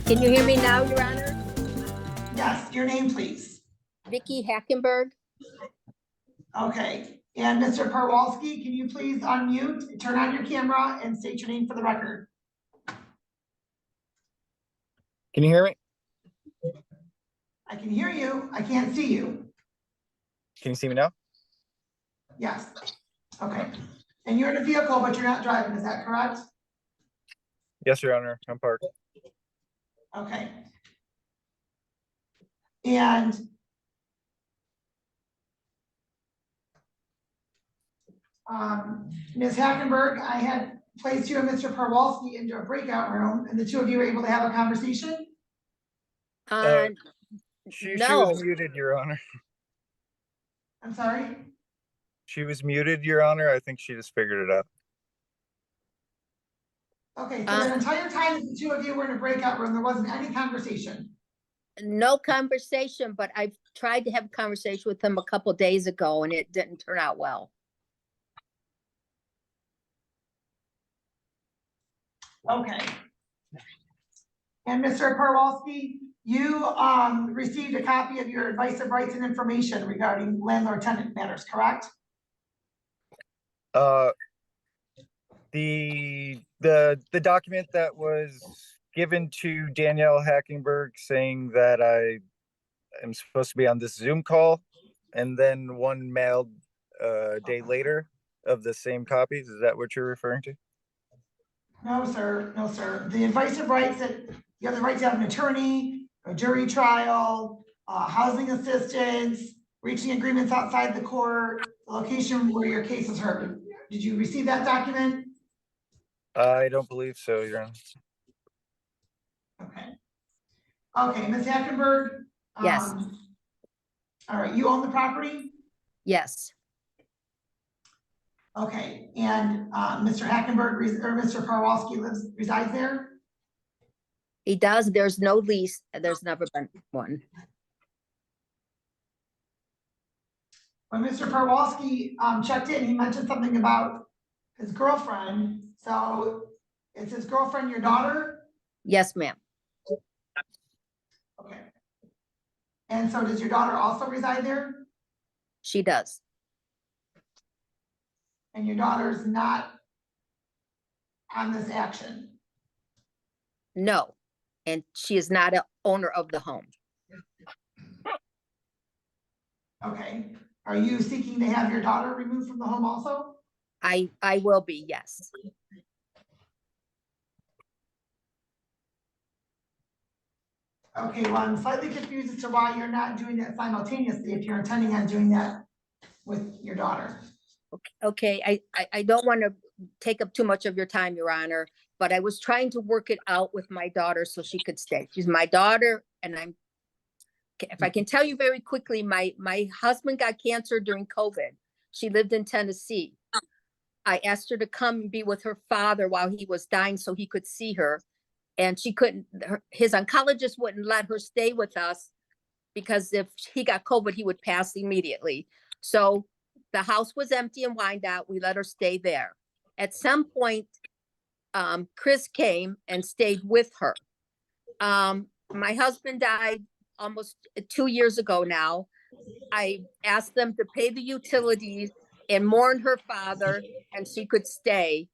Can you hear me now, Your Honor? Yes, your name, please. Vicki Hackenberg. Okay, and Mr. Perwalski, can you please unmute, turn on your camera and state your name for the record? Can you hear me? I can hear you, I can't see you. Can you see me now? Yes, okay. And you're in a vehicle, but you're not driving, is that correct? Yes, Your Honor. I'm parked. Okay. And Ms. Hackenberg, I had placed you and Mr. Perwalski into a breakout room, and the two of you were able to have a conversation? She No. was muted, Your Honor. I'm sorry? She was muted, Your Honor. I think she just figured it out. Okay, so the entire time that the two of you were in a breakout room, there wasn't any conversation? No conversation, but I've tried to have a conversation with him a couple days ago and it didn't turn out well. Okay. And Mr. Perwalski, you received a copy of your advice of rights and information regarding landlord-tenant matters, correct? The document that was given to Danielle Hackenberg saying that I am supposed to be on this Zoom call, and then one mailed a day later of the same copies. Is that what you're referring to? No, sir. No, sir. The advice of rights that you have the right to have an attorney, a jury trial, housing assistance, reaching agreements outside the court, the location where your case is heard. Did you receive that document? I don't believe so, Your Honor. Okay. Okay, Ms. Hackenberg? Yes. All right, you own the property? Yes. Okay, and Mr. Hackenberg or Mr. Perwalski resides there? He does. There's no lease. There's never been one. When Mr. Perwalski checked in, he mentioned something about his girlfriend. So is his girlfriend your daughter? Yes, ma'am. Okay. And so does your daughter also reside there? She does. And your daughter's not on this action? No. And she is not an owner of the home. Okay. Are you seeking to have your daughter removed from the home also? I will be, yes. Okay, well, I'm slightly confused as to why you're not doing that simultaneously if you're intending on doing that with your daughter. Okay, I don't want to take up too much of your time, Your Honor, but I was trying to work it out with my daughter so she could stay. She's my daughter, and if I can tell you very quickly, my husband got cancer during COVID. She lived in Tennessee. I asked her to come and be with her father while he was dying so he could see her. And she couldn't, his oncologist wouldn't let her stay with us because if he got COVID, he would pass immediately. So the house was empty and wined out. We let her stay there. At some point, Chris came and stayed with her. My husband died almost 2 years ago now. I asked them to pay the utilities and mourn her father, and she could stay.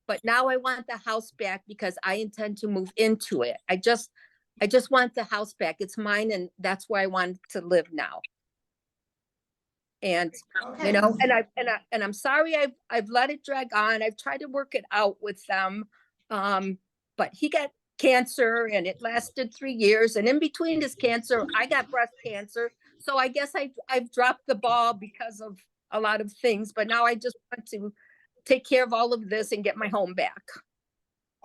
But now I want the house back because I intend to move into it. I just want the house back. It's mine, and that's where I want to live now. And Okay. you know, and I'm sorry I've let it drag on. I've tried to work it out with them, but he got cancer and it lasted 3 years. And in between his cancer, I got breast cancer. So I guess I've dropped the ball because of a lot of things. But now I just want to take care of all of this and get my home back.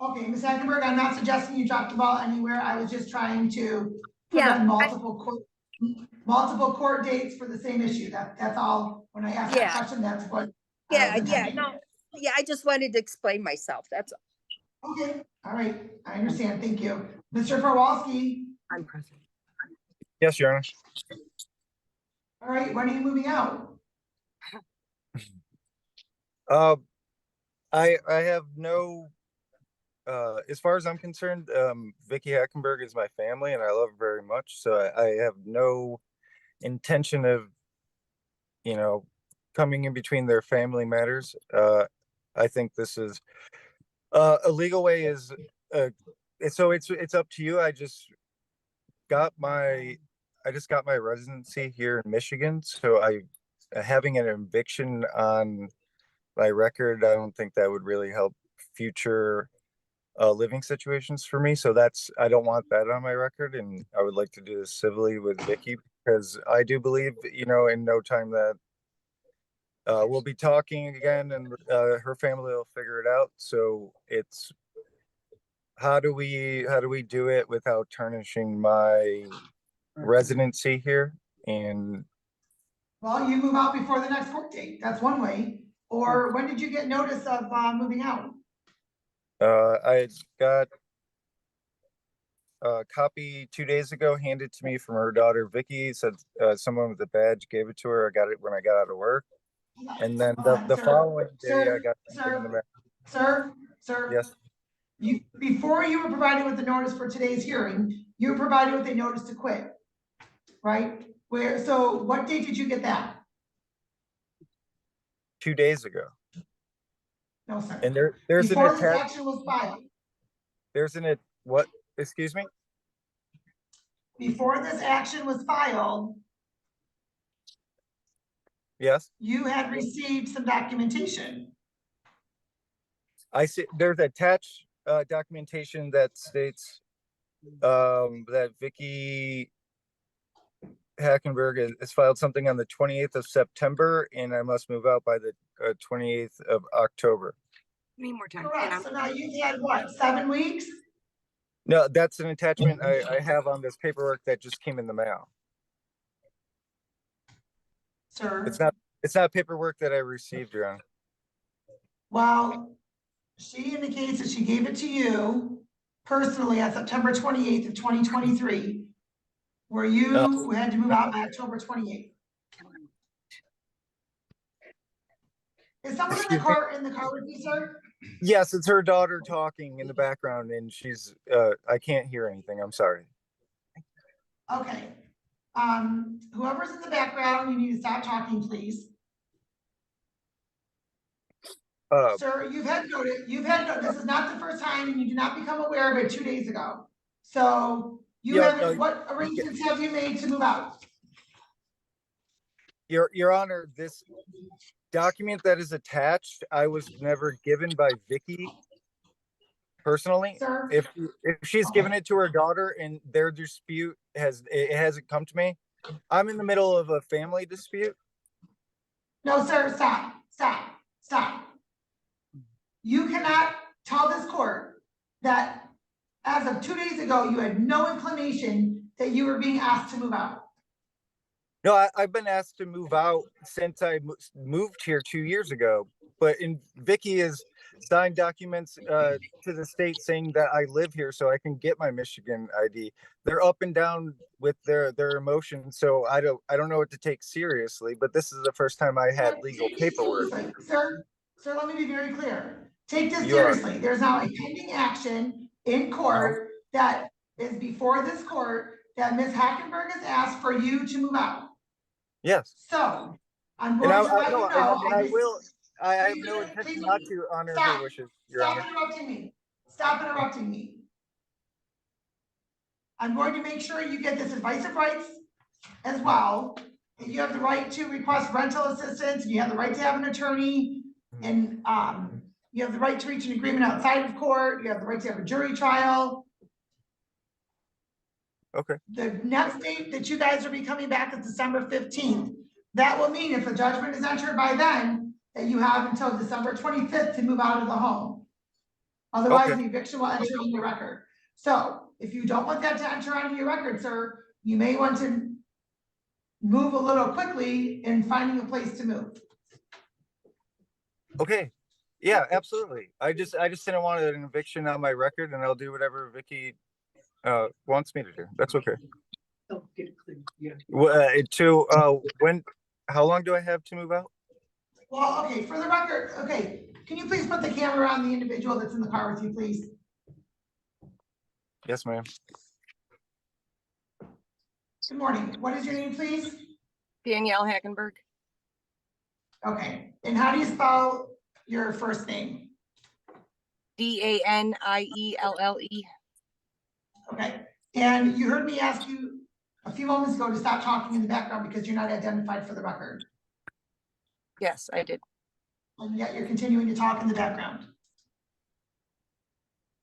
Okay, Ms. Hackenberg, I'm not suggesting you drop the ball anywhere. I was just trying to prevent multiple court dates for the same issue. That's all. When I asked that question, that's what I was intending. I just wanted to explain myself. That's all. Okay, all right. I understand. Thank you. Mr. Perwalski. I'm present. Yes, Your Honor. All right, when are you moving out? I have no as far as I'm concerned, Vicki Hackenberg is my family and I love her very much. So I have no intention of, coming in between their family matters. I think this is a legal way is so it's up to you. Got my I just got my residency here in Michigan, so having an eviction on my record, I don't think that would really help future living situations for me. So I don't want that on my record, and I would like to do this civilly with Vicki because I do believe, in no time that we'll be talking again, and her family will figure it out. So it's how do we do it without tarnishing my residency here? And Well, you move out before the next court date. That's one way. Or when did you get notice of moving out? I got a copy 2 days ago handed to me from her daughter Vicki. Said someone with a badge gave it to her. I got it when I got out of work, and then the Sir, following day I sir, got something in the mail. Sir, Yes, before you were provided with the notice for today's hearing, you were provided with a notice to quit, right? So what date did you get that? 2 days ago. No, sir. And there's Before an this attach. action was filed, What? Excuse me. before this action was filed, Yes, you had received some documentation. I see. There's attached documentation that states that Vicki Hackenberg has filed something on the 28th of September, and I must move out by the 28th of October. Need more time. Correct. So now you've had what, 7 weeks? No, that's an attachment I have on this paperwork that just came in the mail. Sir, It's not paperwork that I received, Your Honor. well, she indicates that she gave it to you personally on September 28th of 2023, where you had to move out by October 28th. Is someone in the car with you, sir? Yes, it's her daughter talking in the background, and she's I can't hear anything. I'm sorry. Okay. Whoever's in the background, you need to stop talking, please. Sir, you've had notice, this is not the first time, and you did not become aware of it 2 days ago. So what arrangements have you made to move out? Your Honor, this document that is attached, I was never given by Vicki personally. Sir? If she's given it to her daughter and their dispute hasn't come to me, I'm in the middle of a family dispute. No, sir, stop. You cannot tell this court that as of 2 days ago, you had no inclination that you were being asked to move out. No, I've been asked to move out since I moved here 2 years ago. But Vicki has signed documents to the state saying that I live here, so I can get my Michigan ID. They're up and down with their emotions, so I don't know what to take seriously. But this is the first time I had legal paperwork. Sir, let me be very clear. Take this seriously. There's now a pending action in court that is before this court that Ms. Hackenberg has asked for you to move out. Yes. So I'm going to let you know. And I will. I have no intention not to honor her wishes, Your Honor. Stop interrupting me. I'm going to make sure you get this advice of rights as well. You have the right to request rental assistance, and you have the right to have an attorney, and you have the right to reach an agreement outside of court. You have the right to have a jury trial. Okay. The next date that you guys will be coming back is December 15th. That will mean if a judgment is entered by then, that you have until December 25th to move out of the home. Otherwise, the eviction will enter on your record. So if you don't want that to enter onto your record, sir, you may want to move a little quickly in finding a place to move. Okay. Yeah, absolutely. I just didn't want an eviction on my record, and I'll do whatever Vicki wants me to do. That's okay. Oh, get it clear. Yeah. How long do I have to move out? Well, okay, for the record, okay, can you please put the camera on the individual that's in the car with you, please? Yes, ma'am. Good morning. What is your name, please? Danielle Hackenberg. Okay, and how do you spell your first name? Danielle. Okay, and you heard me ask you a few moments ago to stop talking in the background because you're not identified for the record. Yes, I did. And yet you're continuing to talk in the background.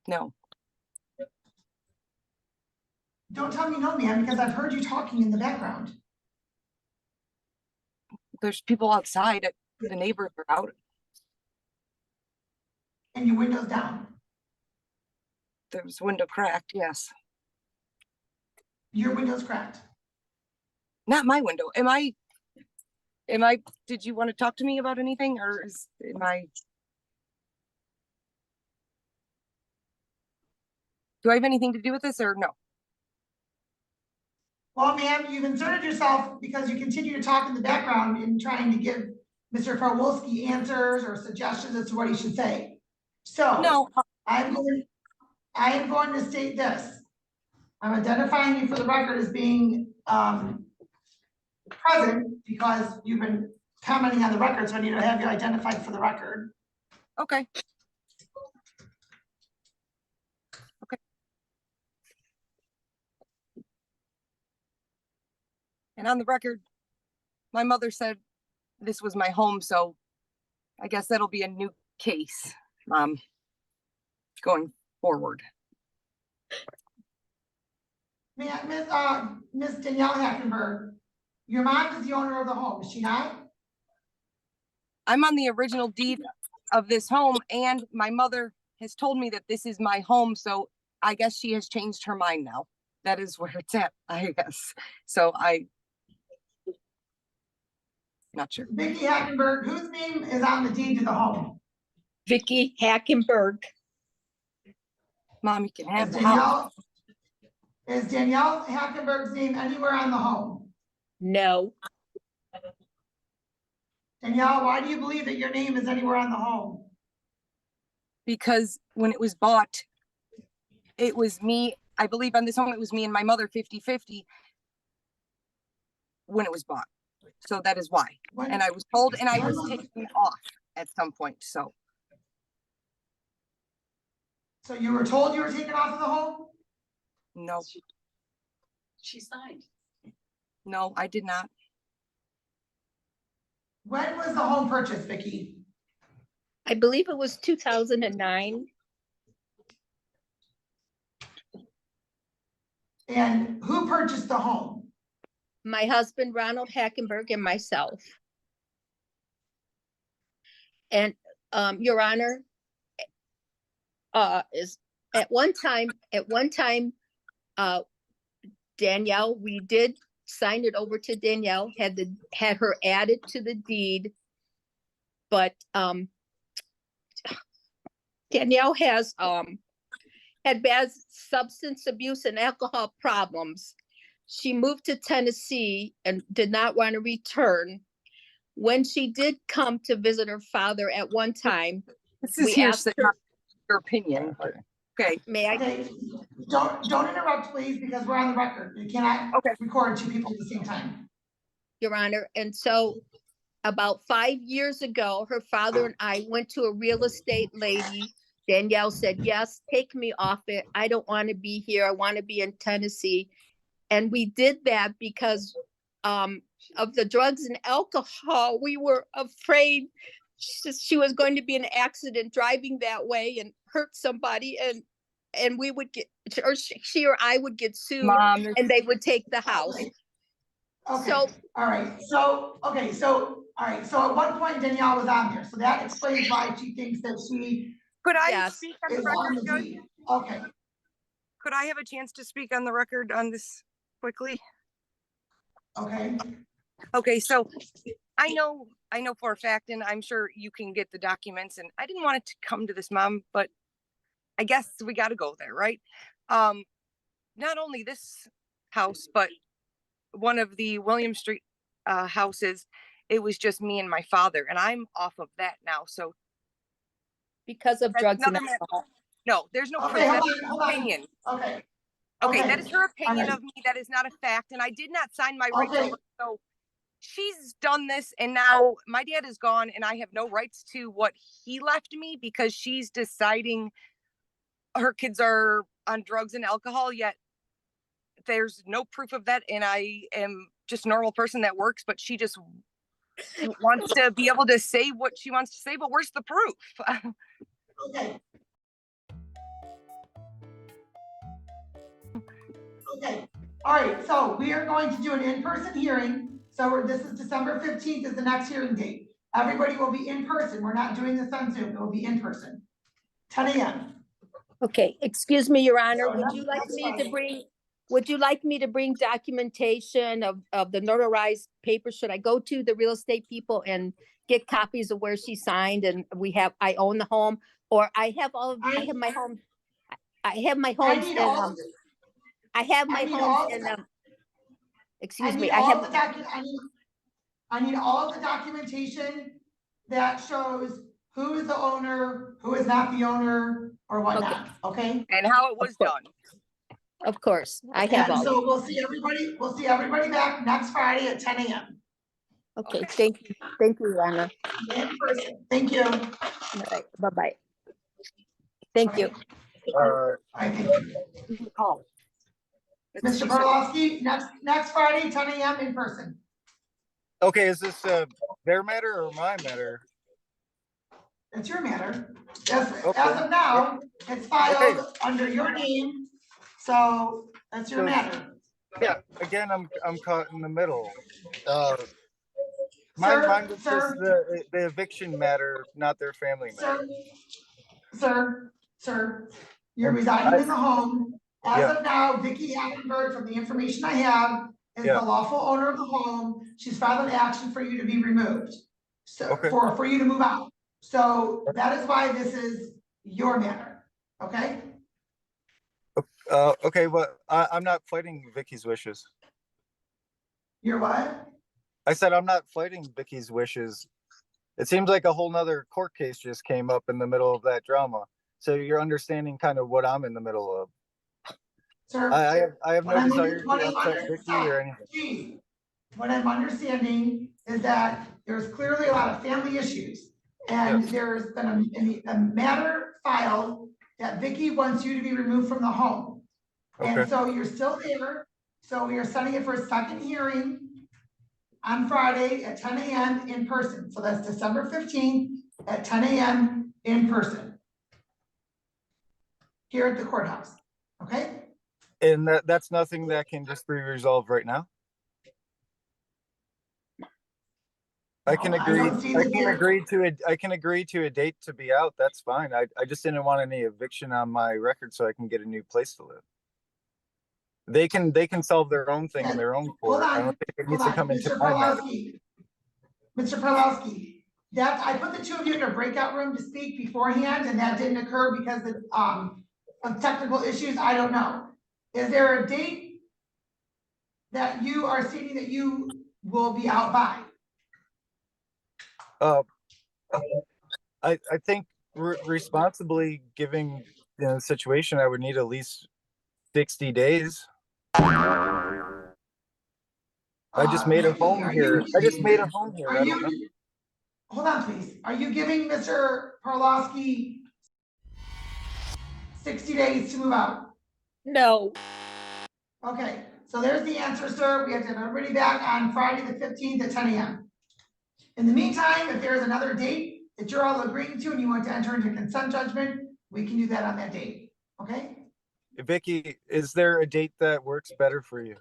No, Don't tell me no, ma'am, because I've heard you talking in the background. there's people outside. The neighbors are out. And your window's down. There's window cracked. Yes. Your window's cracked. Not my window. Am I, did you want to talk to me about anything or do I have anything to do with this or no? Well, ma'am, you've inserted yourself because you continue to talk in the background in trying to give Mr. Farwolski answers or suggestions as to what he should say. So No, I am going to state this. I'm identifying you for the record as being present because you've been commenting on the record, so I need to have you identified for the record. okay. And on the record, my mother said this was my home, so I guess that'll be a new case, going forward. Miss Danielle Hackenberg, your mom is the owner of the home, is she not? I'm on the original deed of this home, and my mother has told me that this is my home, so I guess she has changed her mind now. That is where it's at, I guess. So not sure. Vicki Hackenberg, whose name is on the deed to the home? Vicki Hackenberg. Mom, you can have Is the house. Danielle Hackenberg's name anywhere on the home? No, Danielle, why do you believe that your name is anywhere on the home? Because when it was bought, it was me, I believe on this home, it was me and my mother 50-50 when it was bought. So that is why. When- And I was told, and I was taken off at some point, so. So you were told you were taken off of the home? No, She signed. no, I did not. When was the home purchased, Vicki? I believe it was 2009. And who purchased the home? My husband, Ronald Hackenberg, and myself. And, Your Honor, is at one time, Danielle, we did sign it over to Danielle, had her added to the deed. But, Danielle has, had bad substance abuse and alcohol problems. She moved to Tennessee and did not want to return. When she did come to visit her father at one time, This is we asked hearsay, her, not your opinion, but, okay, may I? Okay, don't interrupt, please, because we're on the record. You cannot Okay. record two people at the same time. Your Honor, and so about 5 years ago, her father and I went to a real estate lady. Danielle said, yes, take me off it. I don't want to be here. I want to be in Tennessee. And we did that because of the drugs and alcohol. We were afraid she was going to be in an accident driving that way and hurt somebody, and we would get, or she or I would get sued, Mom, and they would take the house. Okay, So- all right, so at one point Danielle was on there, so that explains why she thinks that she could I Yes. speak on is the on record, the Judge? deed. Okay, Could I have a chance to speak on the record on this quickly? okay, Okay, so I know for a fact, and I'm sure you can get the documents, and I didn't want it to come to this, Mom, but I guess we got to go there, right? Not only this house, but one of the William Street houses, it was just me and my father, and I'm off of that now. So Because of That's drugs and another matter. alcohol. No, there's no proof. Okay, That's hold her on. opinion. Okay, Okay, okay, that is her opinion alright. of me. That is not a fact. And I did not sign my rights Okay. over. So she's done this, and now my dad is gone, and I have no rights to what he left me because she's deciding her kids are on drugs and alcohol, yet there's no proof of that. And I am just a normal person that works, but she just wants to be able to say what she wants to say, but where's the proof? Okay. Okay, all right, so we are going to do an in-person hearing. So this is December 15th is the next hearing date. Everybody will be in person. We're not doing this on Zoom. It will be in person. 10 a.m. Okay, excuse me, Your Honor, So would you like that's me to fine. bring documentation of the notarized paper? Should I go to the real estate people and get copies of where she signed and I own the home? Or I have my home, I have my I homes need in, all, I have I my need homes all, in, I excuse me, need I all the have, I need all the documentation that shows who is the owner, who is not the owner, or whatnot, okay? And how it was course. done. of course, I have And all. so we'll see everybody back next Friday at 10 a.m. Okay, Okay. thank you, Your Honor. in person. Thank you. All right, bye-bye. Thank you. I think, Oh. Mr. Perlowski, next Friday, 10 a.m. in person. Okay, is this their matter or my matter? It's your matter. As Okay. of now, it's filed under your name, so that's your So- matter. Yeah, again, I'm caught in the middle. Sir, Mine was sir. just the eviction matter, not their family matter. Sir, you're And residing in the home. As Yeah. of now, Vicki Hackenberg, from the information I have, is Yeah. the lawful owner of the home. She's filed an action for you to be removed. So, Okay. for you to move out. So that is why this is your matter, okay? Okay, but I'm not fighting Vicky's wishes. You're what? I said I'm not fighting Vicky's wishes. It seems like a whole nother court case just came up in the middle of that drama. So you're understanding kind of what I'm in the middle of. Sir, I have no what I'm desire what to I'm upset Vicky or anything. Geez. What I'm understanding is that there's clearly a lot of family issues. And Yes. there's been a matter filed that Vicki wants you to be removed from the home. And Okay. so you're still there. So we are setting it for a second hearing on Friday at 10 a.m. in person. So that's December 15th at 10 a.m. in person. Here at the courthouse, okay? And that's nothing that can just be resolved right now. I can No, I agree. don't see I that can there- agree to it. I can agree to a date to be out. That's fine. I just didn't want any eviction on my record so I can get a new place to live. They can solve their own thing in their own court. I don't think it needs to come into Mr. my matter. Mr. Perlowski, I put the two of you in a breakout room to speak beforehand, and that didn't occur because of technical issues. I don't know. Is there a date that you are stating that you will be out by? I think responsibly giving the situation, I would need at least 60 days. I just made a home Are here. you- I just made a home here. Are I don't know. you, hold on, please. Are you giving Mr. Perlowski 60 days to move out? No, Okay, so there's the answer, sir. We have to have everybody back on Friday, the 15th at 10 a.m. In the meantime, if there's another date that you're all agreeing to and you want to enter into consent judgment, we can do that on that date, okay? Vicky, is there a date that works better for you?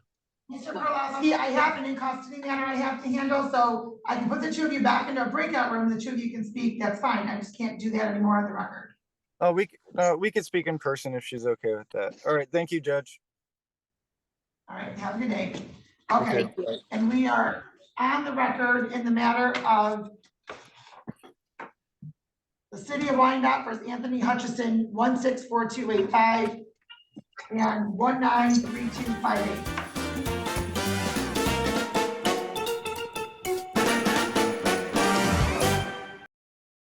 Mr. Perlowski, I have an in custody matter I have to handle, so I can put the two of you back into a breakout room, the two of you can speak, that's fine. I just can't do that anymore on the record. Oh, we could speak in person if she's okay with that. All right, thank you, Judge. All right, have a good day. Okay. Okay, and we are on the record in the matter of the city of Wyandotte versus Anthony Hutchison, 1642885 and 193258.